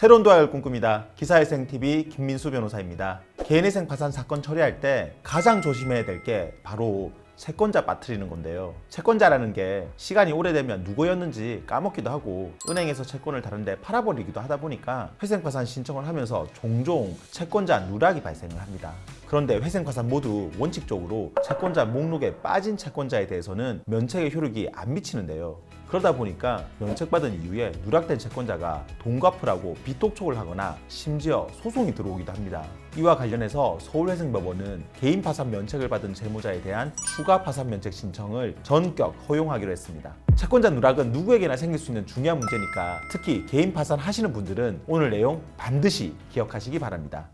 새로운 도약을 꿈꿉니다. 기사회생TV 김민수 변호사입니다. 개인회생 파산 사건 처리할 때 가장 조심해야 될 게 바로 채권자 빠뜨리는 건데요. 채권자라는 게 시간이 오래되면 누구였는지 까먹기도 하고 은행에서 채권을 다른데 팔아버리기도 하다 보니까 회생파산 신청을 하면서 종종 채권자 누락이 발생을 합니다. 그런데 회생파산 모두 원칙적으로 채권자 목록에 빠진 채권자에 대해서는 면책의 효력이 안 미치는데요. 그러다 보니까 면책받은 이후에 누락된 채권자가 돈 갚으라고 비톡촉을 하거나 심지어 소송이 들어오기도 합니다. 이와 관련해서 서울회생법원은 개인 파산 면책을 받은 채무자에 대한 추가 파산 면책 신청을 전격 허용하기로 했습니다. 채권자 누락은 누구에게나 생길 수 있는 중요한 문제니까 특히 개인 파산 하시는 분들은 오늘 내용 반드시 기억하시기 바랍니다.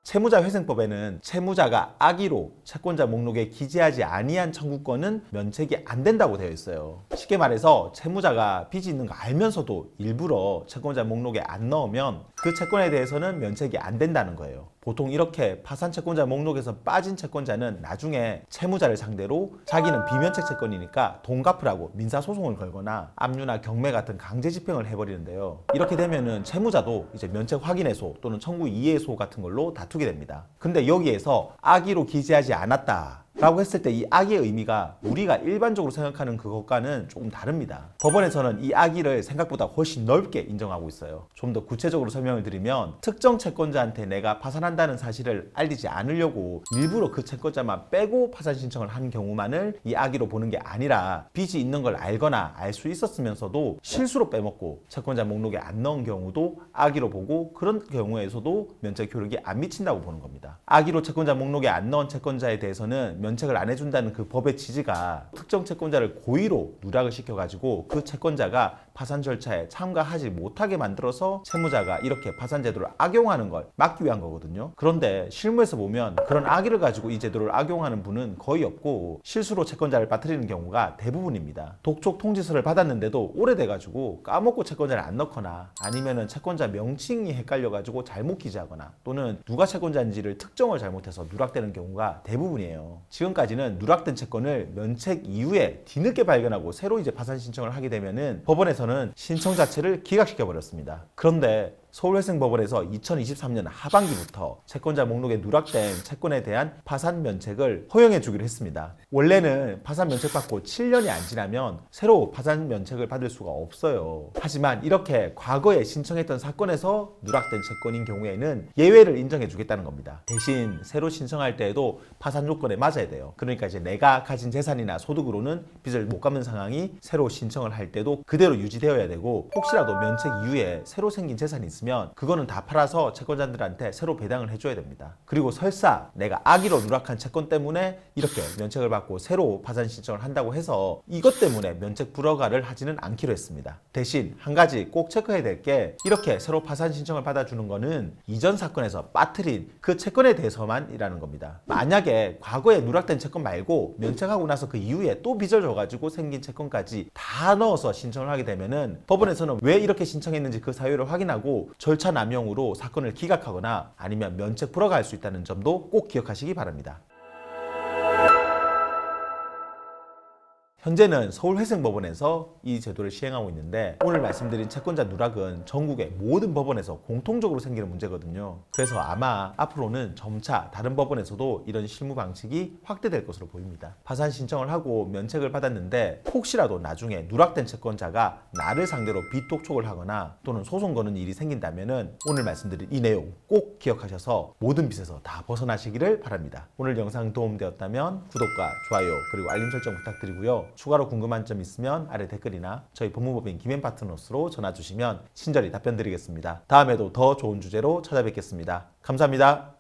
채무자회생법에는 채무자가 악의로 채권자 목록에 기재하지 아니한 청구권은 면책이 안 된다고 되어 있어요. 쉽게 말해서 채무자가 빚이 있는 거 알면서도 일부러 채권자 목록에 안 넣으면 그 채권에 대해서는 면책이 안 된다는 거예요. 보통 이렇게 파산 채권자 목록에서 빠진 채권자는 나중에 채무자를 상대로 자기는 비면책 채권이니까 돈 갚으라고 민사소송을 걸거나 압류나 경매 같은 강제 집행을 해버리는데요. 이렇게 되면은 채무자도 이제 면책 확인해소 또는 청구 이해소 같은 걸로 다투게 됩니다. 근데 여기에서 악의로 기재하지 않았다 라고 했을 때 이 악의의 의미가 우리가 일반적으로 생각하는 그것과는 조금 다릅니다. 법원에서는 이 악의를 생각보다 훨씬 넓게 인정하고 있어요. 좀 더 구체적으로 설명을 드리면 특정 채권자한테 내가 파산한다는 사실을 알리지 않으려고 일부러 그 채권자만 빼고 파산 신청을 한 경우만을 이 악의로 보는 게 아니라 빚이 있는 걸 알거나 알 수 있었으면서도 실수로 빼먹고 채권자 목록에 안 넣은 경우도 악의로 보고 그런 경우에서도 면책 효력이 안 미친다고 보는 겁니다. 악의로 채권자 목록에 안 넣은 채권자에 대해서는 면책을 안 해준다는 그 법의 취지가 특정 채권자를 고의로 누락을 시켜가지고 그 채권자가 파산 절차에 참가하지 못하게 만들어서 채무자가 이렇게 파산 제도를 악용하는 걸 막기 위한 거거든요. 그런데 실무에서 보면 그런 악의를 가지고 이 제도를 악용하는 분은 거의 없고 실수로 채권자를 빠뜨리는 경우가 대부분입니다. 독촉 통지서를 받았는데도 오래돼가지고 까먹고 채권자를 안 넣거나 아니면은 채권자 명칭이 헷갈려가지고 잘못 기재하거나 또는 누가 채권자인지를 특정을 잘못해서 누락되는 경우가 대부분이에요. 지금까지는 누락된 채권을 면책 이후에 뒤늦게 발견하고 새로 이제 파산 신청을 하게 되면은 법원에서는 신청 자체를 기각시켜 버렸습니다. 그런데 서울회생법원에서 2023년 하반기부터 채권자 목록에 누락된 채권에 대한 파산 면책을 허용해 주기로 했습니다. 원래는 파산 면책 받고 7년이 안 지나면 새로 파산 면책을 받을 수가 없어요. 하지만 이렇게 과거에 신청했던 사건에서 누락된 채권인 경우에는 예외를 인정해 주겠다는 겁니다. 대신 새로 신청할 때에도 파산 요건에 맞아야 돼요. 그러니까 이제 내가 가진 재산이나 소득으로는 빚을 못 갚는 상황이 새로 신청을 할 때도 그대로 유지되어야 되고 혹시라도 면책 이후에 새로 생긴 재산이 있으면 그거는 다 팔아서 채권자들한테 새로 배당을 해줘야 됩니다. 그리고 설사 내가 악의로 누락한 채권 때문에 이렇게 면책을 받고 새로 파산 신청을 한다고 해서 이것 때문에 면책 불허가를 하지는 않기로 했습니다. 대신 한 가지 꼭 체크해야 될 게 이렇게 새로 파산 신청을 받아주는 거는 이전 사건에서 빠뜨린 그 채권에 대해서만이라는 겁니다. 만약에 과거에 누락된 채권 말고 면책하고 나서 그 이후에 또 빚을 져가지고 생긴 채권까지 다 넣어서 신청을 하게 되면은 법원에서는 왜 이렇게 신청했는지 그 사유를 확인하고 절차 남용으로 사건을 기각하거나 아니면 면책 불허가 할 수 있다는 점도 꼭 기억하시기 바랍니다. 현재는 서울회생법원에서 이 제도를 시행하고 있는데 오늘 말씀드린 채권자 누락은 전국의 모든 법원에서 공통적으로 생기는 문제거든요. 그래서 아마 앞으로는 점차 다른 법원에서도 이런 실무 방식이 확대될 것으로 보입니다. 파산 신청을 하고 면책을 받았는데 혹시라도 나중에 누락된 채권자가 나를 상대로 비톡촉을 하거나 또는 소송 거는 일이 생긴다면 오늘 말씀드린 이 내용 꼭 기억하셔서 모든 빚에서 다 벗어나시기를 바랍니다. 오늘 영상 도움되었다면 구독과 좋아요 그리고 알림 설정 부탁드리고요. 추가로 궁금한 점 있으면 아래 댓글이나 저희 법무법인 김앤파트너스로 전화 주시면 친절히 답변 드리겠습니다. 다음에도 더 좋은 주제로 찾아뵙겠습니다. 감사합니다.